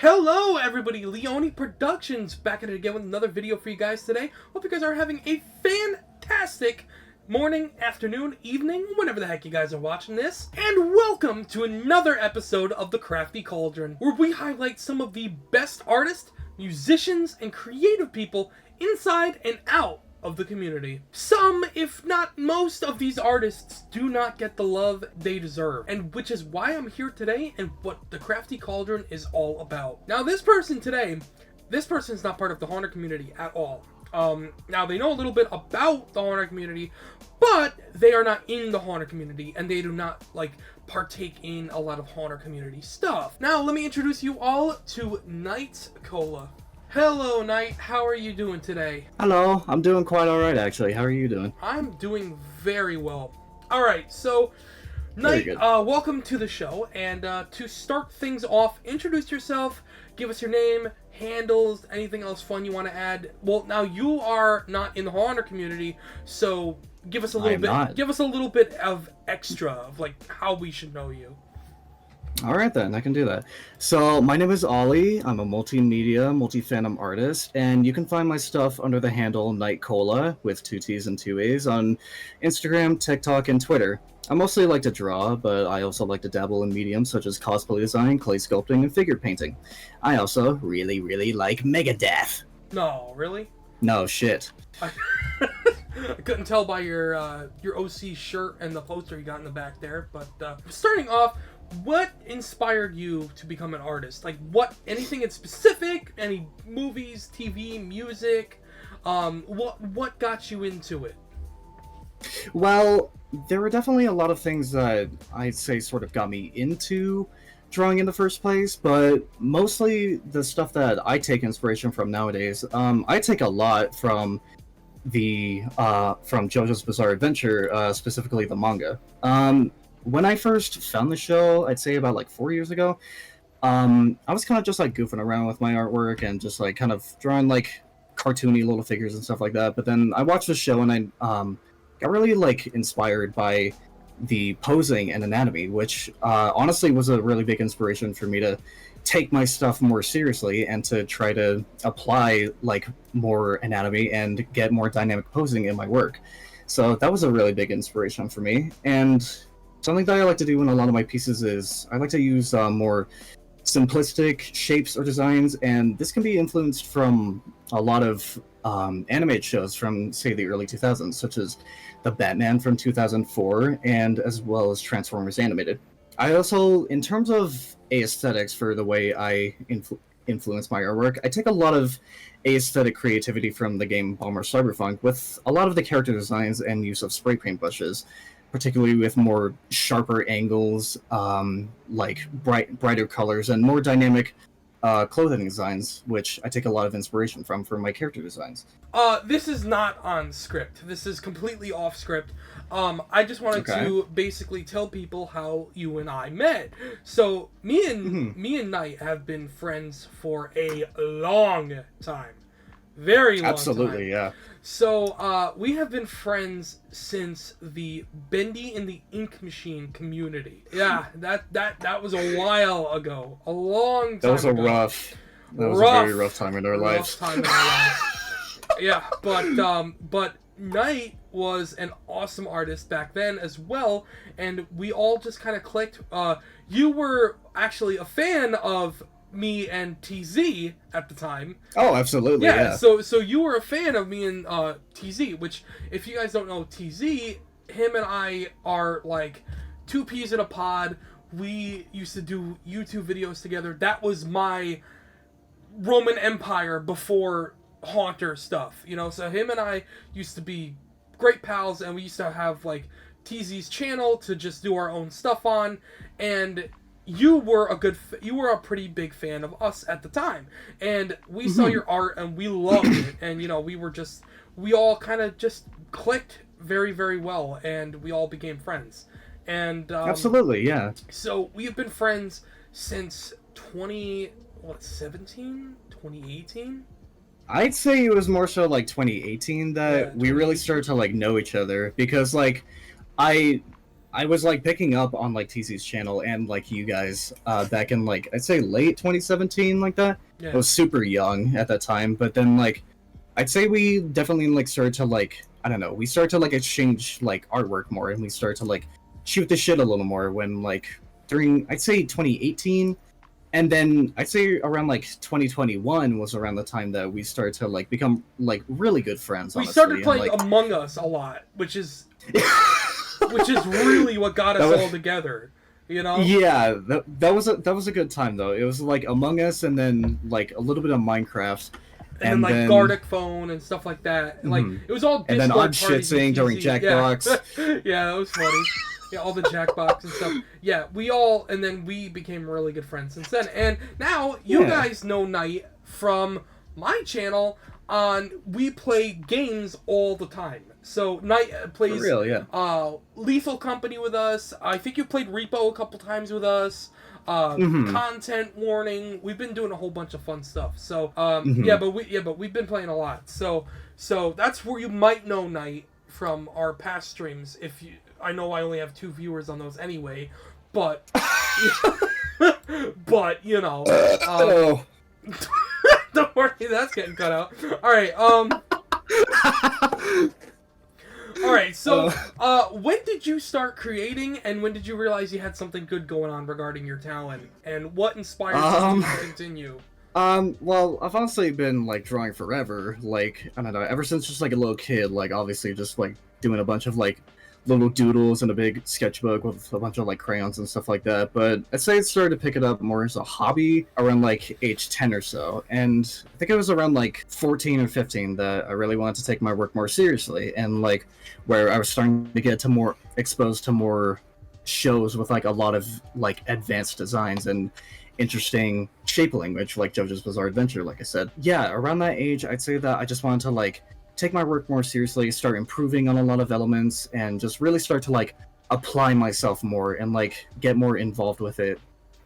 Hello everybody, Leone Productions back at it again with another video for you guys today. Hope you guys are having a fantastic morning, afternoon, evening, whenever the heck you guys are watching this. And welcome to another episode of the Crafty Cauldron, where we highlight some of the best artists, musicians, and creative people inside and out of the community. Some, if not most, of these artists do not get the love they deserve, and which is why I'm here today and what the Crafty Cauldron is all about. Now this person is not part of the Haunter community at all. Now they know a little bit about the Haunter community, but they are not in the Haunter community, and they do not, partake in a lot of Haunter community stuff. Now let me introduce you all to Nighttcolaa. Hello, Night. How are you doing today? Hello. I'm doing quite alright, actually. How are you doing? I'm doing very well. Alright, so, Night, welcome to the show. And to start things off, introduce yourself, give us your name, handles, anything else fun you want to add. Well, now you are not in the Haunter community, so give us a little bit. Give us a little bit of extra of how we should know you. Alright then, I can do that. So, my name is OLLIE. I'm a multimedia, multi-fandom artist, and you can find my stuff under the handle Nighttcolaa, with 2 T's and 2 A's, on Instagram, TikTok, and Twitter. I mostly like to draw, but I also like to dabble in mediums such as cosplay design, clay sculpting, and figure painting. I also really like Megadeth. No, really? No, shit. I couldn't tell by your OC shirt and the poster you got in the back there, but starting off, what inspired you to become an artist? Anything in specific? Any movies, TV, music? What got you into it? Well, there were definitely a lot of things that I'd say sort of got me into drawing in the first place, but mostly the stuff that I take inspiration from nowadays. I take a lot from from JoJo's Bizarre Adventure, specifically the manga. When I first found the show, I'd say about 4 years ago, I was kind of just goofing around with my artwork and just kind of drawing cartoony little figures and stuff like that. But then I watched the show and I got really inspired by the posing and anatomy, which honestly was a really big inspiration for me to take my stuff more seriously and to try to apply more anatomy and get more dynamic posing in my work. So that was a really big inspiration for me. And something that I like to do in a lot of my pieces is I like to use more simplistic shapes or designs, and this can be influenced from a lot of animated shows from, say, the early 2000s, such as the Batman from 2004, and as well as Transformers Animated. I also, in terms of aesthetics for the way I influence my artwork, I take a lot of aesthetic creativity from the game Bomber Cyberpunk, with a lot of the character designs and use of spray paint brushes, particularly with more sharper angles, brighter colors, and more dynamic clothing designs, which I take a lot of inspiration from for my character designs. This is not on script. This is completely off script. I just wanted to basically tell people how you and I met. So me and Night have been friends for a long time. Very long time. Absolutely, yeah. So, we have been friends since the Brandy in the Ink Machine community. Yeah, that was a while ago. A long time ago. That was a very rough time in our lives. Yeah, but Night was an awesome artist back then as well, and we all just kind of clicked. You were actually a fan of me and TZ at the time. Oh, absolutely, yeah. So you were a fan of me and TZ, which, if you guys don't know TZ, him and I are two peas in a pod. We used to do YouTube videos together. That was my Roman Empire before Haunter stuff, so him and I used to be great pals, and we used to have TZ's channel to just do our own stuff on, and you were a pretty big fan of us at the time, and we saw your art and we loved it, and we all kind of just clicked very, very well, and we all became friends. And absolutely, yeah. So we have been friends since 2018. I'd say it was more so 2018 that we really started to know each other, because I I was like picking up on like TC's channel and like you guys back in like I'd say late 2017 like that. Yeah. I was super young at that time, but then like I'd say we definitely like started to like I don't know, we started to like exchange like artwork more, and we started to like shoot the shit a little more when like during I'd say 2018, and then I'd say around like 2021 was around the time that we started to like become like really good friends. We honestly, started playing and, like... Among Us a lot, which is really what got us all together. You know? Yeah, that was a good time though. It was like Among Us, and then like a little bit of Minecraft, and then like Gartic Phone and stuff like that. And, like it was all Discord, and then odd shit saying during Jackbox. Yeah. Yeah, that was funny. Yeah, all the Jackbox and stuff. Yeah, and then we became really good friends since then. And now you guys know Night from my channel. We play games all the time. So Night plays Lethal Company with us. I think you played Repo a couple times with us. Content warning. We've been doing a whole bunch of fun stuff. So but we've been playing a lot. So that's where you might know Night from our past streams. I know I only have 2 viewers on those anyway, but you know, don't worry, that's getting cut out. All right, so when did you start creating, and when did you realize you had something good going on regarding your talent, and what inspired you to continue? Well, I've honestly been like drawing forever. Like I don't know, ever since just like a little kid. Like obviously just like doing a bunch of like little doodles in a big sketchbook with a bunch of like crayons and stuff like that. But I'd say it started to pick it up more as a hobby around like age 10 or so. And I think it was around like 14 or 15 that I really wanted to take my work more seriously, and like where I was starting to get to more exposed to more shows with like a lot of like advanced designs and interesting shape language, like JoJo's Bizarre Adventure, like I said. Yeah, around that age, I'd say that I just wanted to like take my work more seriously, start improving on a lot of elements, and just really start to like apply myself more and like get more involved with it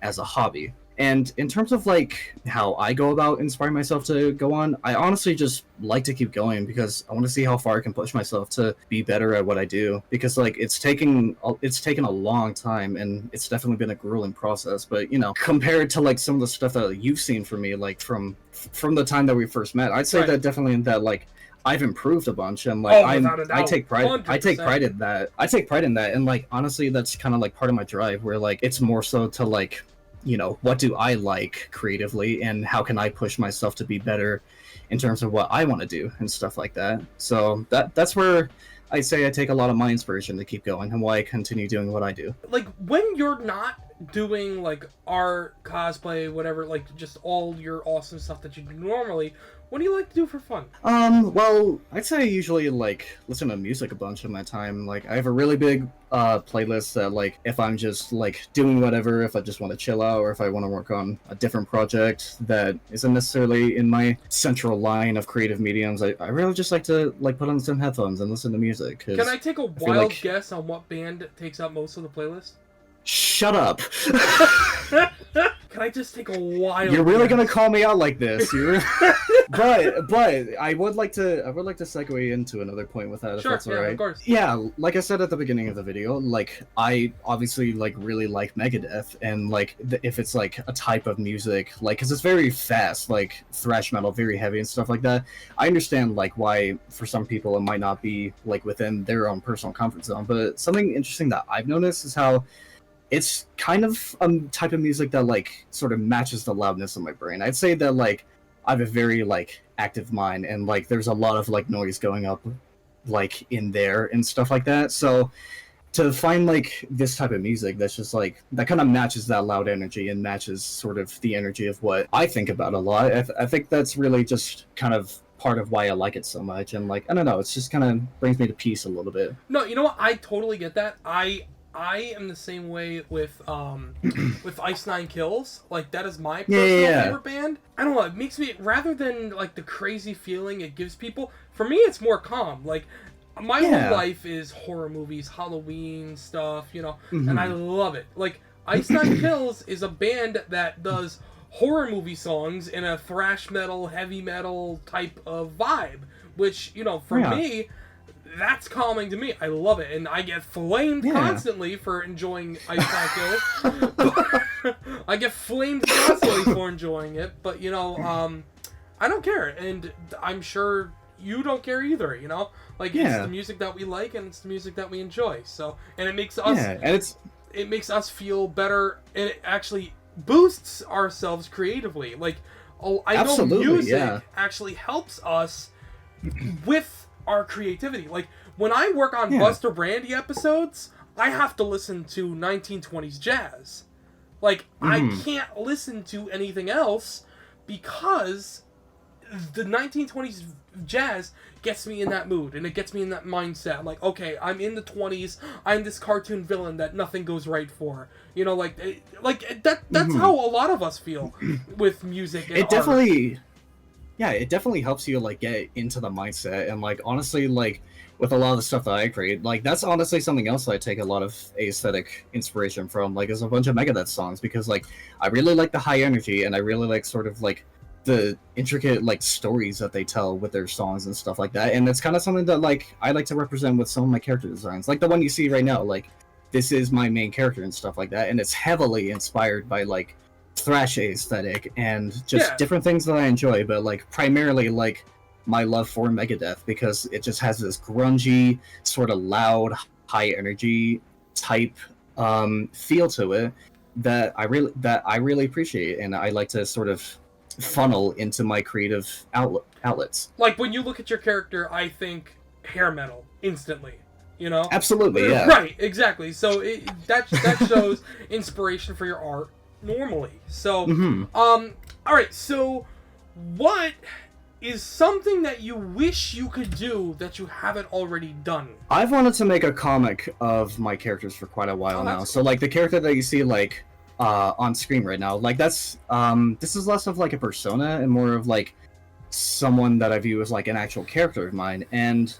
as a hobby. And in terms of like how I go about inspiring myself to go on, I honestly just like to keep going because I want to see how far I can push myself to be better at what I do. Because like it's taken a long time, and it's definitely been a grueling process. But you know, compared to like some of the stuff that you've seen from me, like from the time that we first met, I'd say that definitely in that like I've improved a bunch, and like I take pride 100%. I take pride in that, and like honestly that's kind of like part of my drive, where like it's more so to like, you know, what do I like creatively, and how can I push myself to be better in terms of what I want to do and stuff like that. So that's where I say I take a lot of my inspiration to keep going, and why I continue doing what I do. Like when you're not doing like art, cosplay, whatever, like just all your awesome stuff that you do normally, what do you like to do for fun? Well, I'd say I usually like listen to music a bunch of my time. Like I have a really big playlist that like if I'm just like doing whatever, if I just want to chill out, or if I want to work on a different project that isn't necessarily in my central line of creative mediums, I really just like to like put on some headphones and listen to music. Can I take a wild guess on what band takes up most of the playlist? Shut up. Can I just take a wild You're really guess? gonna call me out like this. But I would like to segue into another point with that, if that's alright. Of course. Yeah, like I said at the beginning of the video, like I obviously like really like Megadeth, and like if it's like a type of music, like because it's very fast, like thrash metal, very heavy and stuff like that. I understand like why for some people it might not be like within their own personal comfort zone, but something interesting that I've noticed is how it's kind of a type of music that like sort of matches the loudness of my brain. I'd say that like I have a very like active mind, and like there's a lot of like noise going up like in there and stuff like that. So to find like this type of music that's just like that kind of matches that loud energy and matches sort of the energy of what I think about a lot, I think that's really just kind of part of why I like it so much. And like I don't know, it's just kind of brings me to peace a little bit. No, you know what? I totally get that. I am the same way with Ice Nine Kills. Like that is my personal favorite band. I don't know. It makes me, rather than like the crazy feeling it gives people, for me it's more calm. Like my whole life is horror movies, Halloween stuff, you know, and I love it. Like Ice Nine Kills is a band that does horror movie songs in a thrash metal, heavy metal type of vibe, which, you know, for me, that's calming to me. I love it, and I get flamed constantly for enjoying Ice I get flamed constantly for enjoying it, but you know, I don't care, and I'm sure you don't care either. You know, like it's the music that we like, and it's the music that we enjoy. So, and it makes us, it makes us feel better, and it actually boosts ourselves creatively. Like, I know music actually helps us with our creativity. Like when I work on Buster Brandy episodes, I have to listen to 1920s jazz. Like I can't listen to anything else because the 1920s jazz gets me in that mood, and it gets me in that mindset. Like, okay, I'm in the 20s. I'm this cartoon villain that nothing goes right for. You know, like that. That's how a lot of us feel with music. And it definitely, it definitely helps you like get into the mindset. And like honestly, like with a lot of the stuff that I create, like that's honestly something else that I take a lot of aesthetic inspiration from. Like, is a bunch of Megadeth songs, because like I really like the high energy, and I really like sort of like the intricate like stories that they tell with their songs and stuff like that. And it's kind of something that like I like to represent with some of my character designs, like the one you see right now. Like this is my main character and stuff like that, and it's heavily inspired by like thrash aesthetic and just different things that I enjoy, but like primarily like my love for Megadeth, because it just has this grungy sort of loud high energy type feel to it that I really appreciate, and I like to sort of funnel into my creative outlets. Like when you look at your character, I think hair metal instantly. You know, absolutely, yeah, right, exactly. So that shows inspiration for your art normally. So, all right. So, what is something that you wish you could do that you haven't already done? I've wanted to make a comic of my characters for quite a while now. So, like the character that you see, like on screen right now, like that's this is less of like a persona and more of like someone that I view as like an actual character of mine. And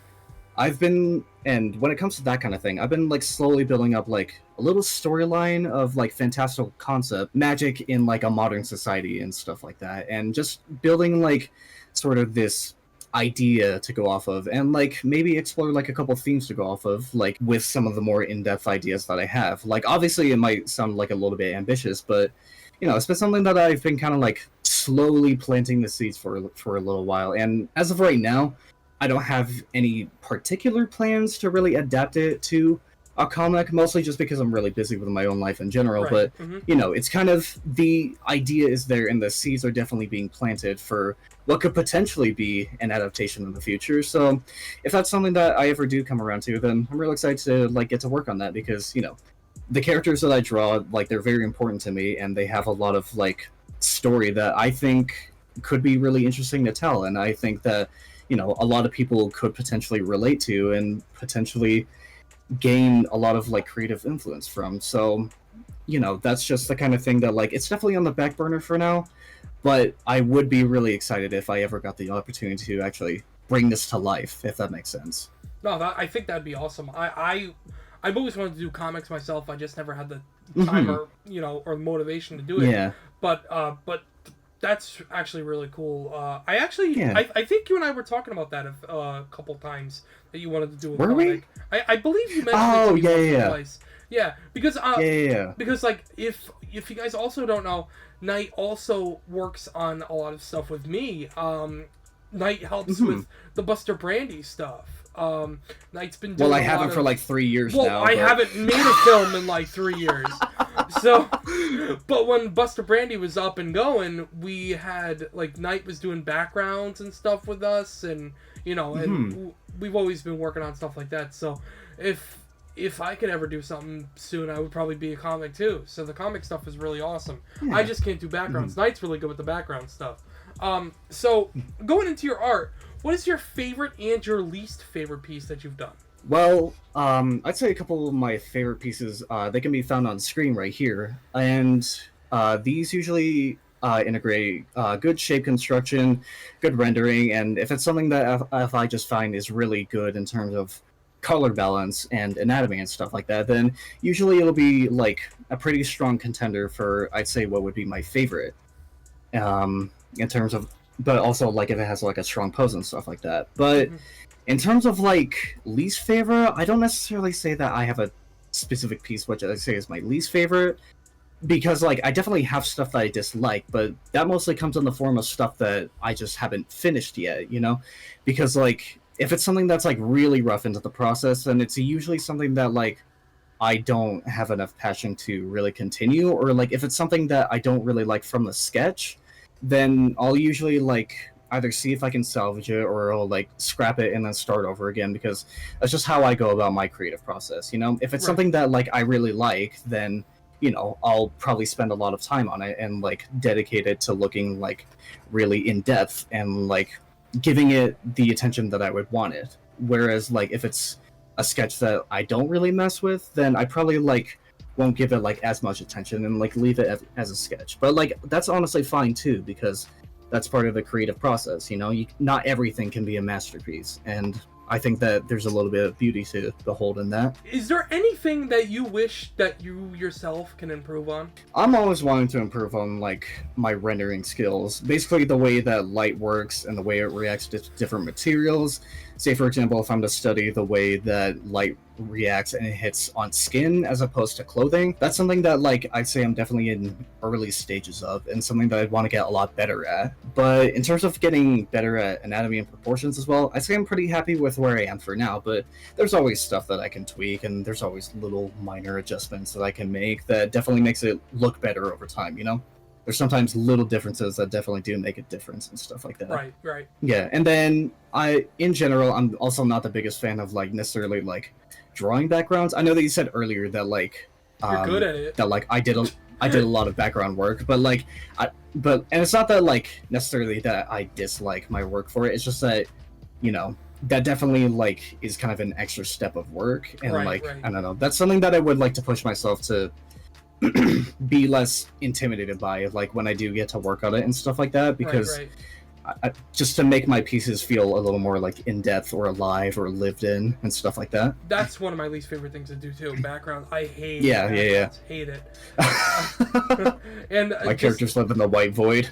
when it comes to that kind of thing, I've been like slowly building up like a little storyline of like fantastical concept magic in like a modern society and stuff like that, and just building like sort of this idea to go off of, and like maybe explore like a couple themes to go off of, like with some of the more in-depth ideas that I have. Like obviously it might sound like a little bit ambitious, but you know, it's been something that I've been kind of like slowly planting the seeds for a little while. And as of right now, I don't have any particular plans to really adapt it to a comic, mostly just because I'm really busy with my own life in general. Right. But, you know, it's kind of, the idea is there, and the seeds are definitely being planted for what could potentially be an adaptation in the future. So if that's something that I ever do come around to, then I'm really excited to, like, get to work on that, because, you know, the characters that I draw, like, they're very important to me, and they have a lot of, like, story that I think could be really interesting to tell, and I think that, you know, a lot of people could potentially relate to and potentially gain a lot of like creative influence from. So, you know, that's just the kind of thing that like it's definitely on the back burner for now, but I would be really excited if I ever got the opportunity to actually bring this to life, if that makes sense. No, I think that'd be awesome. I've always wanted to do comics myself. I just never had the time or, you know, or motivation to do it. Yeah. But that's actually really cool. I think you and I were talking about that a couple times, that you wanted to do a comic. I believe you mentioned it to me once or twice. Yeah, because because like if you guys also don't know, Night also works on a lot of stuff with me. Night helps with the Buster Brandy stuff. Night's been doing I haven't for like 3 years now. I haven't made a film in like 3 years. So, but when Buster Brandy was up and going, we had, like, Night was doing backgrounds and stuff with us, and, you know, and we've always been working on stuff like that. So, if I could ever do something soon, I would probably be a comic too. So the comic stuff is really awesome. Yeah. I just can't do backgrounds. Night's really good with the background stuff. So going into your art, what is your favorite and your least favorite piece that you've done? Well, I'd say a couple of my favorite pieces, they can be found on screen right here. And these usually integrate good shape construction, good rendering, and if it's something that if I just find is really good in terms of color balance and anatomy and stuff like that, then usually it'll be like a pretty strong contender for, I'd say, what would be my favorite. In terms of but also like if it has like a strong pose and stuff like that. But in terms of like least favorite, I don't necessarily say that I have a specific piece which I say is my least favorite, because like I definitely have stuff that I dislike, but that mostly comes in the form of stuff that I just haven't finished yet, you know? Because like if it's something that's like really rough into the process, then it's usually something that like I don't have enough passion to really continue, or like if it's something that I don't really like from the sketch, then I'll usually like either see if I can salvage it or I'll like scrap it and then start over again, because that's just how I go about my creative process, you know? If it's something that like I really like, then you know, I'll probably spend a lot of time on it and like dedicate it to looking like really in depth and like giving it the attention that I would want it. Whereas like if it's a sketch that I don't really mess with, then I probably like won't give it like as much attention and like leave it as a sketch. But like that's honestly fine too, because that's part of the creative process, you know? Not everything can be a masterpiece, and I think that there's a little bit of beauty to behold in that. Is there anything that you wish that you yourself can improve on? I'm always wanting to improve on like my rendering skills. Basically the way that light works and the way it reacts to different materials. Say for example, if I'm to study the way that light reacts and it hits on skin as opposed to clothing, that's something that like I'd say I'm definitely in early stages of, and something that I'd want to get a lot better at. But in terms of getting better at anatomy and proportions as well, I'd say I'm pretty happy with where I am for now, but there's always stuff that I can tweak, and there's always little minor adjustments that I can make that definitely makes it look better over time, you know? There's sometimes little differences that definitely do make a difference and stuff like that. Right. Yeah, and then in general, I'm also not the biggest fan of like necessarily like drawing backgrounds. I know that you said earlier that like you're good at it. That like I did a lot of background work, but like and it's not that like necessarily that I dislike my work for it. It's just that, you know, that definitely like is kind of an extra step of work, and I don't know. That's something that I would like to push myself to be less intimidated by, like when I do get to work on it and stuff like that, because just to make my pieces feel a little more like in depth or alive or lived in and stuff like that. That's one of my least favorite things to do too. Background, I hate. Yeah. Hate it. And my characters live in the white void.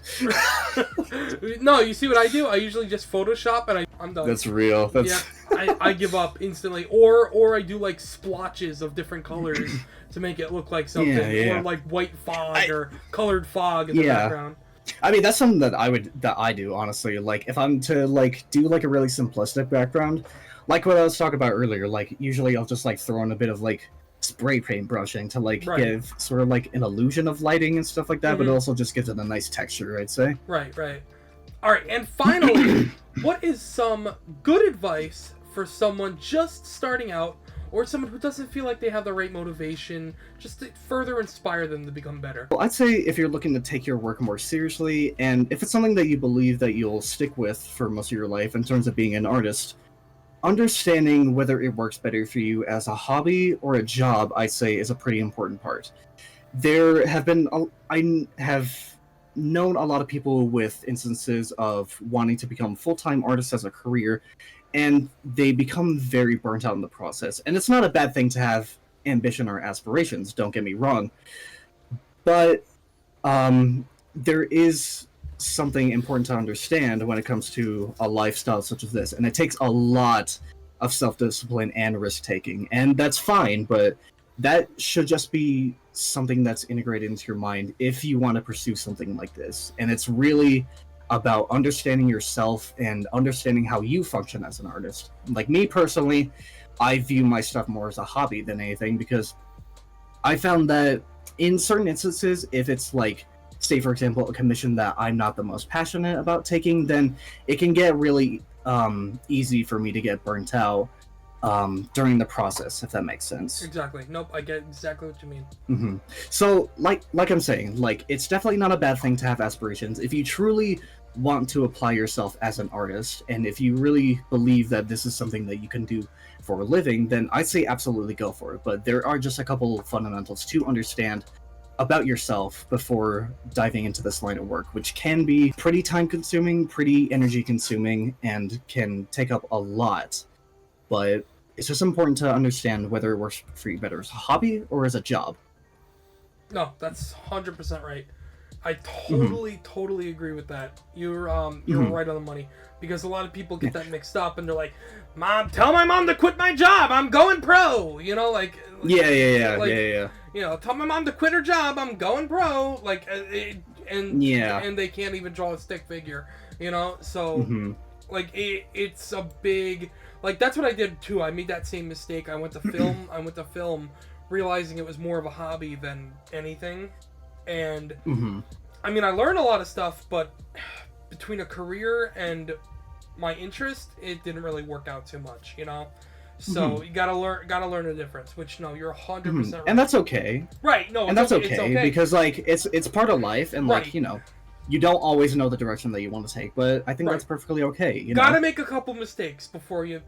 No, you see what I do? I usually just Photoshop and I'm done. That's real. Yeah, I give up instantly, or I do like splotches of different colors to make it look like something, or like white fog or colored fog in the background. I mean, that's something that I do, honestly. Like, if I'm to, like, do, like, a really simplistic background, like what I was talking about earlier, like, usually I'll just, like, throw in a bit of, like, spray paint brushing to, like, give sort of, like, an illusion of lighting and stuff like that, but it also just gives it a nice texture, I'd say. Right. Alright, and finally, what is some good advice for someone just starting out, or someone who doesn't feel like they have the right motivation, just to further inspire them to become better? Well, I'd say if you're looking to take your work more seriously, and if it's something that you believe that you'll stick with for most of your life in terms of being an artist, understanding whether it works better for you as a hobby or a job, I'd say, is a pretty important part. I have known a lot of people with instances of wanting to become full-time artists as a career, and they become very burnt out in the process. And it's not a bad thing to have ambition or aspirations, don't get me wrong. But there is something important to understand when it comes to a lifestyle such as this. And it takes a lot of self-discipline and risk-taking. And that's fine, but that should just be something that's integrated into your mind if you want to pursue something like this. And it's really about understanding yourself and understanding how you function as an artist. Like me personally, I view my stuff more as a hobby than anything, because I found that in certain instances, if it's like, say for example, a commission that I'm not the most passionate about taking, then it can get really easy for me to get burnt out during the process, if that makes sense. Exactly. Nope, I get exactly what you mean. Mm-hmm. So, like I'm saying, like, it's definitely not a bad thing to have aspirations. If you truly want to apply yourself as an artist, and if you really believe that this is something that you can do for a living, then I'd say absolutely go for it. But there are just a couple of fundamentals to understand about yourself before diving into this line of work, which can be pretty time-consuming, pretty energy-consuming, and can take up a lot. But it's just important to understand whether it works for you better as a hobby or as a job. No, that's 100% right. I totally agree with that. You're right on the money, because a lot of people get that mixed up and they're like, "Mom, tell my mom to quit my job. I'm going pro." You know, like yeah. You know, tell my mom to quit her job. I'm going pro. Like, and they can't even draw a stick figure. You know, so like it's a big, like, that's what I did too. I made that same mistake. I went to film, realizing it was more of a hobby than anything. And I mean, I learned a lot of stuff, but between a career and my interest, it didn't really work out too much, you know. So you gotta learn the difference. Which, no, you're 100% right. And that's okay. Right? No, and that's okay, because like it's part of life, and like, you know, you don't always know the direction that you want to take, but I think that's perfectly okay. You gotta know? make a couple mistakes before you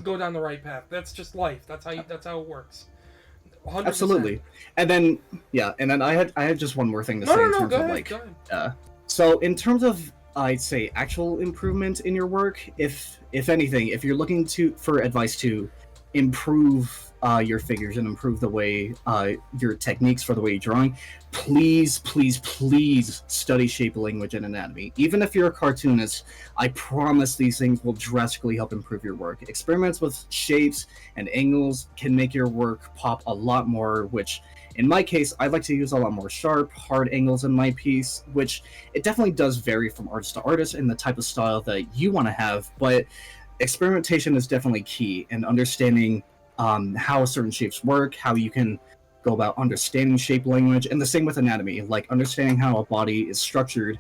go down the right path. That's just life. That's how it works. 100%. Absolutely. And then I had just one more thing to say in terms of like, so in terms of, I'd say, actual improvement in your work, if anything, if you're looking for advice to improve your figures and improve the way your techniques for the way you're drawing, please study shape, language, and anatomy. Even if you're a cartoonist, I promise these things will drastically help improve your work. Experiments with shapes and angles can make your work pop a lot more, which in my case, I like to use a lot more sharp, hard angles in my piece, which it definitely does vary from artist to artist and the type of style that you want to have, but experimentation is definitely key, and understanding how certain shapes work, how you can go about understanding shape language, and the same with anatomy, like understanding how a body is structured.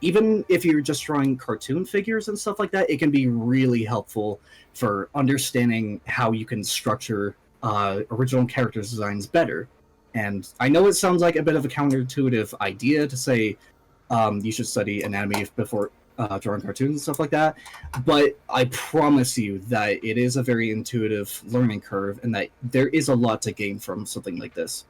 Even if you're just drawing cartoon figures and stuff like that, it can be really helpful for understanding how you can structure original character designs better. And I know it sounds like a bit of a counterintuitive idea to say you should study anatomy before drawing cartoons and stuff like that, but I promise you that it is a very intuitive learning curve, and that there is a lot to gain from something like this.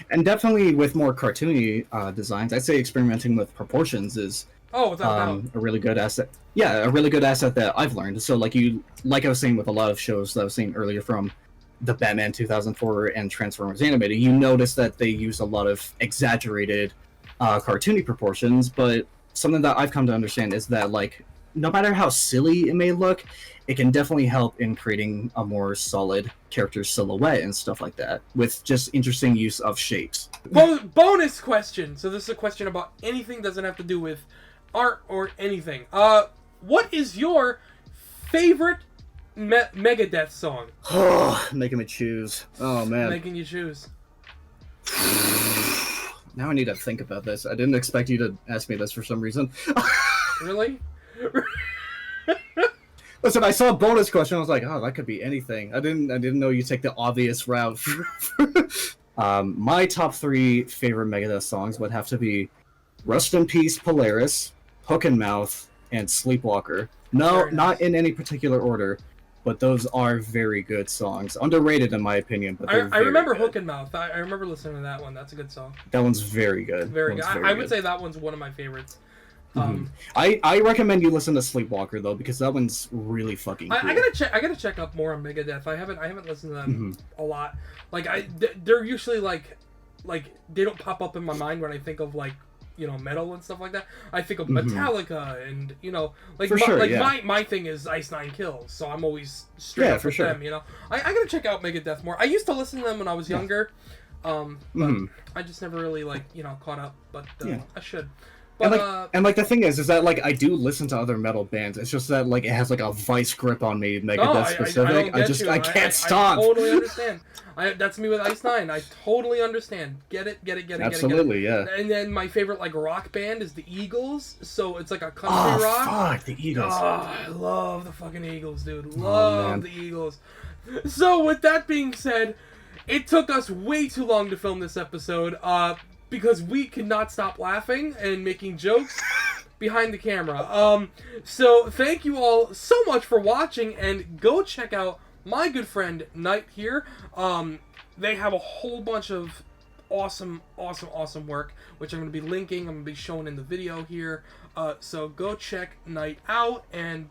And definitely with more cartoony designs, I'd say experimenting with proportions is a really good asset. Yeah, a really good asset that I've learned. So like I was saying with a lot of shows that I was saying earlier, from the Batman 2004 and Transformers Animated, you notice that they use a lot of exaggerated cartoony proportions, but something that I've come to understand is that, like, no matter how silly it may look, it can definitely help in creating a more solid character silhouette and stuff like that, with just interesting use of shapes. Bonus question. So this is a question about anything, doesn't have to do with art or anything. What is your favorite Megadeth song? Oh, making me choose. Oh, man. Making you choose. Now I need to think about this. I didn't expect you to ask me this for some reason. Really? Listen, I saw a bonus question. I was like, oh, that could be anything. I didn't know you take the obvious route. My top 3 favorite Megadeth songs would have to be Rust in Peace, Polaris, Hook and Mouth, and Sleepwalker. No, not in any particular order, but those are very good songs. Underrated in my opinion, but I remember good. Hook and Mouth. I remember listening to that one. That's a good song. That one's very good. Very good. I would say that one's one of my favorites. I recommend you listen to Sleepwalker though, because that one's really fucking cool. I gotta check up more on Megadeth. I haven't listened to them a lot. Like they're usually like they don't pop up in my mind when I think of, like, you know, metal and stuff like that. I think of Metallica and, you know, like, my thing is Ice Nine Kills, so I'm always straight up with them, you know. I gotta check out Megadeth more. I used to listen to them when I was younger, but I just never really, like, you know, caught up, but I should. But, and the thing is that, like, I do listen to other metal bands. It's just that, like, it has, like, a vice grip on me, Megadeth specific. I can't stop. I totally understand. That's me with Ice Nine. I totally understand. Get it. Absolutely, yeah. And then my favorite, like, rock band is the Eagles. So it's like a country rock. Oh, fuck, the Eagles. Oh, I love the fucking Eagles, dude. Love the Eagles. So with that being said, it took us way too long to film this episode. Because we could not stop laughing and making jokes behind the camera. So thank you all so much for watching, and go check out my good friend Night here. They have a whole bunch of awesome work, which I'm going to be linking. I'm going to be showing in the video here. So go check Night out. And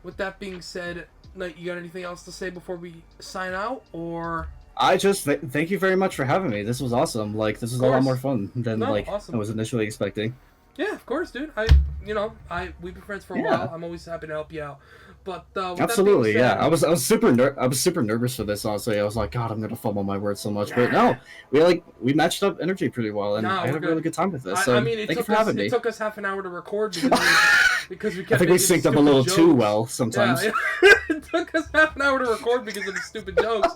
with that being said, Night, you got anything else to say before we sign out, or? Thank you very much for having me. This was awesome. Like, this was a lot more fun than awesome. I was initially expecting. Yeah, of course, dude. We've been friends for a while. I'm always happy to help you out. But absolutely, said, I was super nervous for this. Honestly, I was like, God, I'm gonna fumble my words so much. But no, we matched up energy pretty well, and I had a really good time with this. So thank you for having me. It took us half an hour to record because we kept. I think we synced up a little too well sometimes. Yeah, it took us half an hour to record because of the stupid jokes,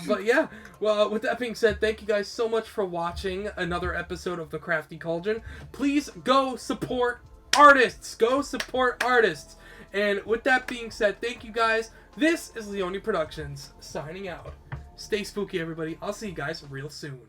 But yeah. Well, with that being said, thank you guys so much for watching another episode of the Crafty Cauldron. Please go support artists. Go support artists. And with that being said, thank you guys. This is Leone Productions signing out. Stay spooky, everybody. I'll see you guys real soon.